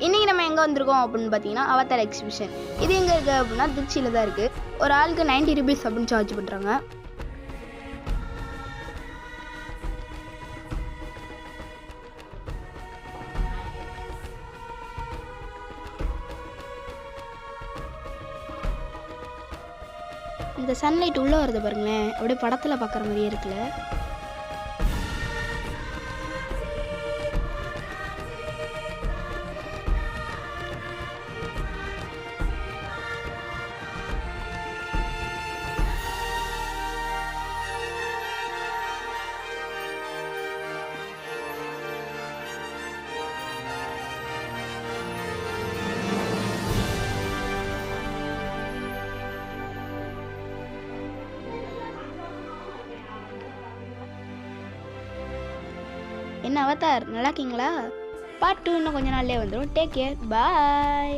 இன்றைக்கி நம்ம எங்கே வந்திருக்கோம் அப்படின்னு பார்த்தீங்கன்னா அவதார் எக்ஸிபிஷன். இது எங்கே இருக்குது அப்படின்னா திருச்சியில் தான் இருக்குது. ஒரு ஆளுக்கு 90 rupees அப்படின்னு சார்ஜ் பண்ணுறாங்க. இந்த சன்லைட் உள்ளே வருது பாருங்களேன், அப்படியே படத்தில் பார்க்குற மாதிரியே இருக்குல்ல. என்ன அவதார், நல்லா இருக்கீங்களா? பார்ட் 2 இன்னும் கொஞ்ச நாள்லேயே வந்துடும். டேக் கேர், பாய்.